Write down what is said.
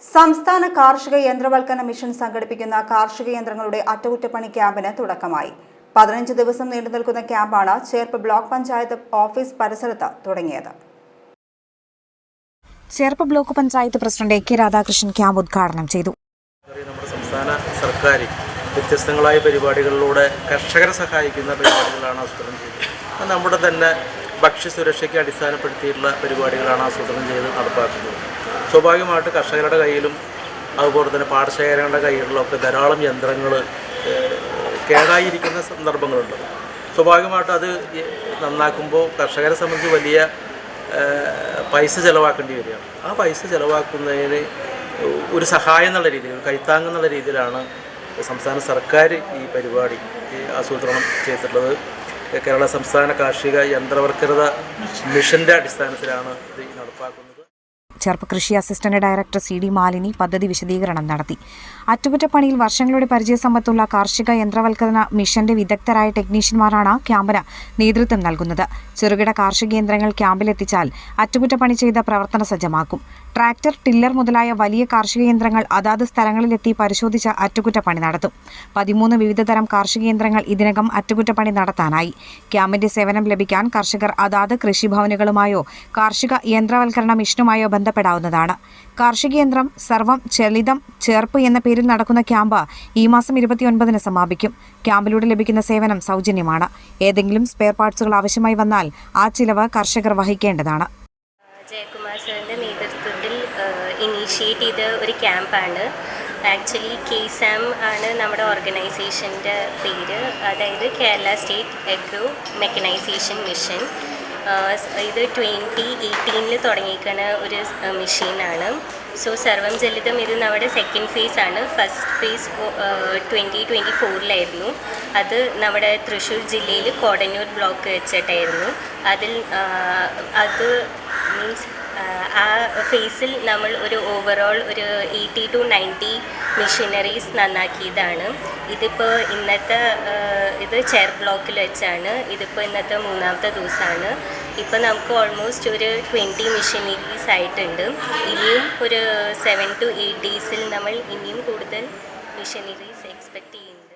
സംസ്ഥാന കാർഷിക യന്ത്രവൽക്കരണ മിഷൻ സംഘടിപ്പിക്കുന്ന കാർഷിക യന്ത്രങ്ങളുടെ അറ്റകുറ്റപ്പണി ക്യാമ്പിന് തുടക്കമായി. 15 ദിവസം നീണ്ടുനിൽക്കുന്ന ക്യാമ്പാണ് ചേർപ്പ് ബ്ലോക്ക് പഞ്ചായത്ത് ഓഫീസ് പരിസരത്ത് തുടങ്ങിയത്. Cherpu block panchayat president K Radhakrishnan camp ഉദ്ഘാടനം ചെയ്തു. നമ്മുടെ സംസ്ഥാന സർക്കാർ വ്യത്യസ്തങ്ങളായ പരിപാടികളിലൂടെ കർഷകരെ സഹായിക്കുന്ന പരിപാടികളാണ് ആസൂത്രണം ചെയ്തത്. നമ്മുടെ തന്നെ ഭക്ഷ്യസുരക്ഷയ്ക്ക് അടിസ്ഥാനപ്പെടുത്തിയിട്ടുള്ള പരിപാടികളാണ് ആസൂത്രണം ചെയ്ത് നടപ്പാക്കുന്നത്. സ്വാഭാവികമായിട്ട് കർഷകരുടെ കയ്യിലും അതുപോലെ തന്നെ പാടശേഖരങ്ങളുടെ കയ്യിലൊക്കെ ധാരാളം യന്ത്രങ്ങൾ കേടായിരിക്കുന്ന സന്ദർഭങ്ങളുണ്ട്. സ്വാഭാവികമായിട്ടും അത് നന്നാക്കുമ്പോൾ കർഷകരെ സംബന്ധിച്ച് വലിയ പൈസ ചിലവാക്കേണ്ടി വരികയാണ്. ആ പൈസ ചിലവാക്കുന്നതിന് ഒരു സഹായം എന്നുള്ള രീതിയിൽ, ഒരു കൈത്താങ്ങെന്നുള്ള രീതിയിലാണ് സംസ്ഥാന സർക്കാർ ഈ പരിപാടി ആസൂത്രണം ചെയ്തിട്ടുള്ളത്. കേരള സംസ്ഥാന കാർഷിക യന്ത്രവൽക്കരണ മിഷൻ്റെ അടിസ്ഥാനത്തിലാണ് ഇത് നടപ്പാക്കുന്നത്. ചേർപ്പ് കൃഷി അസിസ്റ്റന്റ് ഡയറക്ടർ CD മാലിനി പദ്ധതി വിശദീകരണം നടത്തി. അറ്റകുറ്റപ്പണിയിൽ വർഷങ്ങളുടെ പരിചയസമ്പത്തുള്ള കാർഷിക യന്ത്രവൽക്കരണ മിഷന്റെ വിദഗ്ധരായ ടെക്നീഷ്യന്മാരാണ് ക്യാമ്പിന് നേതൃത്വം നൽകുന്നത്. ചെറുകിട കാർഷിക യന്ത്രങ്ങൾ ക്യാമ്പിലെത്തിച്ചാൽ അറ്റകുറ്റപ്പണി ചെയ്ത് പ്രവർത്തന സജ്ജമാക്കും. ട്രാക്ടർ, ടില്ലർ മുതലായ വലിയ കാർഷിക യന്ത്രങ്ങൾ അതാത് സ്ഥലങ്ങളിലെത്തി പരിശോധിച്ച് അറ്റകുറ്റപ്പണി നടത്തും. 13 വിവിധതരം കാർഷിക യന്ത്രങ്ങൾ ഇതിനകം അറ്റകുറ്റപ്പണി നടത്താനായി. ക്യാമ്പിന്റെ സേവനം ലഭിക്കാൻ കർഷകർ അതാത് കൃഷിഭവനുകളുമായോ കാർഷിക യന്ത്രവൽക്കരണ മിഷനുമായോ ബന്ധപ്പെടാവുന്നതാണ്. കാർഷിക യന്ത്രം സർവം ചലിതം ചേർപ്പ് എന്ന പേരിൽ നടക്കുന്ന ക്യാമ്പ് ഈ മാസം 29-ന് സമാപിക്കും. ക്യാമ്പിലൂടെ ലഭിക്കുന്ന സേവനം സൗജന്യമാണ്. ഏതെങ്കിലും സ്പെയർ പാർട്സുകൾ ആവശ്യമായി വന്നാൽ ആ ചിലവ് കർഷകർ വഹിക്കേണ്ടതാണ്. ജയകുമാർ സാറിൻ്റെ നേതൃത്വത്തിൽ ഇനീഷ്യേറ്റ് ചെയ്ത ഒരു ക്യാമ്പാണ്. ആക്ച്വലി KSAM ആണ് നമ്മുടെ ഓർഗനൈസേഷൻ്റെ പേര്. അതായത് Kerala state Agro mechanisation mission. ഇത് 2018 തുടങ്ങിയിരിക്കുന്ന ഒരു മെഷീനാണ്. സോ സർവം ജലിതം ഇത് നമ്മുടെ സെക്കൻഡ് ഫേസ് ആണ്. ഫസ്റ്റ് ഫേസ് 2024 അത് നമ്മുടെ തൃശ്ശൂർ ജില്ലയിൽ കോടന്നൂർ ബ്ലോക്ക് വെച്ചിട്ടായിരുന്നു. അത് മീൻസ് ആ ഫേസിൽ നമ്മൾ ഒരു ഓവറോൾ ഒരു 80 to 90 മെഷീനറീസ് നന്നാക്കിയതാണ്. ഇതിപ്പോൾ ഇത് ചേർ ബ്ലോക്കിൽ വെച്ചാണ്. ഇതിപ്പോൾ ഇന്നത്തെ 3ാമത്തെ ദിവസമാണ്. ഇപ്പോൾ നമുക്ക് ഓൾമോസ്റ്റ് ഒരു 20 മെഷീനറീസ് ആയിട്ടുണ്ട്. ഇനിയും ഒരു 7 to 8 ഡേയ്സിൽ നമ്മൾ ഇനിയും കൂടുതൽ മെഷീനറീസ് എക്സ്പെക്റ്റ് ചെയ്യുന്നു.